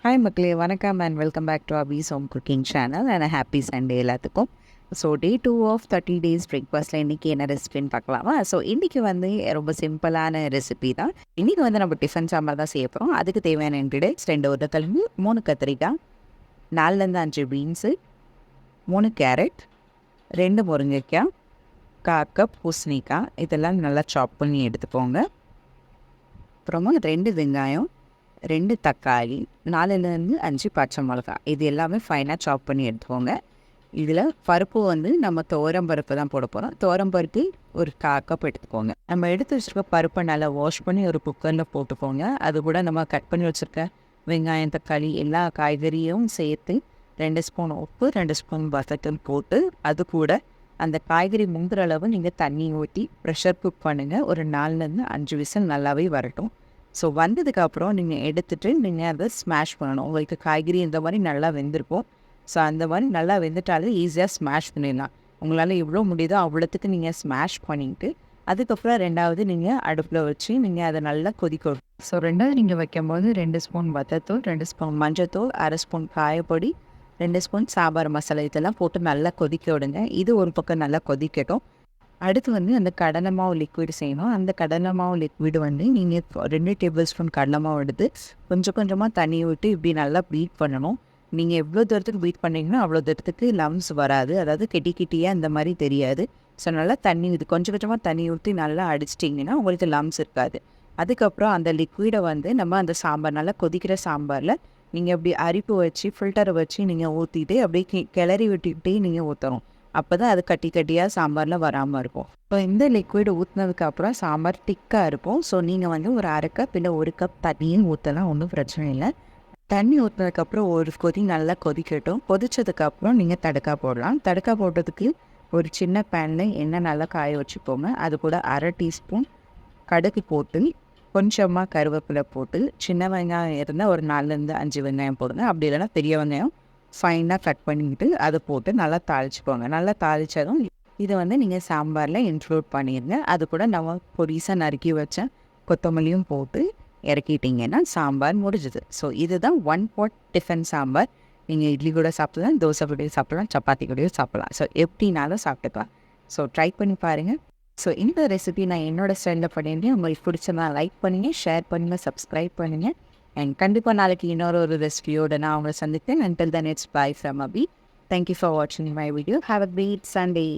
Hi மக்களே, வணக்கம் and welcome back to Abi's home cooking channel and happy Sunday எல்லாத்துக்கும். So day 2 of 30 days பிரேக்ஃபாஸ்ட்டில் இன்றைக்கி என்ன ரெசிபின்னு பார்க்கலாமா? ஸோ இன்றைக்கி வந்து ரொம்ப சிம்பிளான ரெசிபி தான். இன்றைக்கி வந்து நம்ம டிஃபன் சாம்பார் தான் செய்ய போகிறோம். அதுக்கு தேவையான இன்க்ரீடியன்ட்ஸ் 2 உருளைக்கிழங்கு, 3 கத்திரிக்காய், 4-5 பீன்ஸு, 3 கேரட், 2 முருங்கைக்காய், 1/4 கப் பூசணிக்காய், இதெல்லாம் நல்லா சாப் பண்ணி எடுத்துக்கோங்க. அப்புறமா 2 வெங்காயம், 2 தக்காளி, 4-5 பச்சை மிளகா, இது எல்லாமே ஃபைனாக சாப் பண்ணி எடுத்துக்கோங்க. இதில் பருப்பு வந்து நம்ம பருப்பு தான் போட போகிறோம். பருப்பு ஒரு 1/4 கப் எடுத்துக்கோங்க. நம்ம எடுத்து வச்சுருக்க பருப்பை நல்லா வாஷ் பண்ணி ஒரு குக்கரில் போட்டுக்கோங்க. அது கூட நம்ம கட் பண்ணி வச்சுருக்க வெங்காயம், தக்காளி எல்லா காய்கறியும் சேர்த்து 2 ஸ்பூன் உப்பு, 2 ஸ்பூன் வத்தல் போட்டு அது கூட அந்த காய்கறி முங்குற அளவு நீங்கள் தண்ணி ஊற்றி ப்ரெஷர் குக் பண்ணுங்கள். ஒரு 4-5 விசில் நல்லாவே வரட்டும். ஸோ வந்ததுக்கப்புறம் நீங்கள் எடுத்துகிட்டு நீங்கள் அதை ஸ்மாஷ் பண்ணணும். உங்களுக்கு காய்கறி இந்த மாதிரி நல்லா வெந்திருக்கும். ஸோ அந்த மாதிரி நல்லா வெந்துட்டாலே ஈஸியாக ஸ்மாஷ் பண்ணிடலாம். உங்களால் எவ்வளோ முடியுதோ அவ்வளோத்துக்கு நீங்கள் ஸ்மாஷ் பண்ணிவிட்டு அதுக்கப்புறம் 2வது நீங்கள் அடுப்பில் வச்சு நீங்கள் அதை நல்லா கொதிக்க விடும். ஸோ 2வது நீங்கள் வைக்கும்போது 2 ஸ்பூன் வத்தத்தூள், 2 ஸ்பூன் மஞ்சத்தூள், 1/2 ஸ்பூன் காயப்பொடி, 2 ஸ்பூன் சாம்பார் மசாலா இதெல்லாம் போட்டு நல்லா கொதிக்க விடுங்க. இது ஒரு பக்கம் நல்லா கொதிக்கட்டும். அடுத்து வந்து அந்த கடலை மாவு லிக்விட் செய்யணும். அந்த கடலை மாவு லிக்விட் வந்து நீங்கள் 2 டேபிள் ஸ்பூன் கடலை மாவு எடுத்து கொஞ்சம் கொஞ்சமாக தண்ணி விட்டு இப்படி நல்லா பீட் பண்ணணும். நீங்கள் எவ்வளோ தூரத்துக்கு பீட் பண்ணிங்கன்னா அவ்வளோ தூரத்துக்கு லம்ஸ் வராது, அதாவது கெட்டியாக இந்த மாதிரி தெரியாது. ஸோ நல்லா தண்ணி இது கொஞ்சம் கொஞ்சமாக தண்ணி ஊற்றி நல்லா அடிச்சிட்டிங்கன்னா உங்களுக்கு லம்ஸ் இருக்காது. அதுக்கப்புறம் அந்த லிக்விடை வந்து நம்ம அந்த சாம்பார் நல்லா கொதிக்கிற சாம்பாரில் நீங்கள் அப்படி அரிப்பு வச்சு ஃபில்டரை வச்சு நீங்கள் ஊற்றிட்டு அப்படியே கிளறி விட்டுக்கிட்டே நீங்கள் ஊற்றணும். அப்போ தான் அது கட்டியாக சாம்பாரில் வராமல் இருக்கும். இப்போ இந்த லிக்விட் ஊற்றினதுக்கப்புறம் சாம்பார் திக்காக இருக்கும். ஸோ நீங்கள் வந்து ஒரு 1/2 கப் இல்லை 1 கப் தண்ணியும் ஊற்றலாம், ஒன்றும் பிரச்சனை இல்லை. தண்ணி ஊற்றினதுக்கப்புறம் ஒரு கொதி நல்லா கொதிக்கட்டும். கொதித்ததுக்கப்புறம் நீங்கள் தடுக்கா போடலாம். தடுக்கா போடுறதுக்கு ஒரு சின்ன பேனில் எண்ணெய் நல்லா காய வச்சுக்கோங்க. அது கூட 1/2 டீஸ்பூன் கடுகு போட்டு கொஞ்சமாக கருவேப்பிலை போட்டு சின்ன வெங்காயம் இருந்தால் ஒரு 4-5 வெங்காயம் போடுங்க. அப்படி இல்லைன்னா பெரிய வெங்காயம் ஃபைனாக கட் பண்ணிக்கிட்டு அதை போட்டு நல்லா தாளிச்சுக்கோங்க. நல்லா தாளித்ததும் இதை வந்து நீங்கள் சாம்பாரில் இன்க்ளூட் பண்ணிடுங்க. அது கூட நம்ம பொடிசாக நறுக்கி வச்ச கொத்தமல்லியும் போட்டு இறக்கிட்டிங்கன்னா சாம்பார் முடிஞ்சுது. ஸோ இதுதான் 1 pot டிஃபன் சாம்பார். நீங்கள் இட்லி கூட சாப்பிடலாம், தோசை கூடயும் சாப்பிடலாம், சப்பாத்தி கூடயும் சாப்பிடலாம். ஸோ எப்படினாலும் சாப்பிட்டுக்கலாம். ஸோ ட்ரை பண்ணி பாருங்கள். ஸோ இந்த ரெசிபி நான் என்னோடய ஸ்டைலில் பண்ணியிருந்தேன். உங்களுக்கு பிடிச்சதா லைக் பண்ணுங்கள், ஷேர் பண்ணுங்கள், சப்ஸ்கிரைப் பண்ணுங்கள். அண்ட் கண்டிப்பாக நாளைக்கு இன்னொரு ரெசிபியோட நான் உங்களை சந்திக்கிறேன். Until then, it's bye from Abhi. Thank you for watching my video. Have a great Sunday.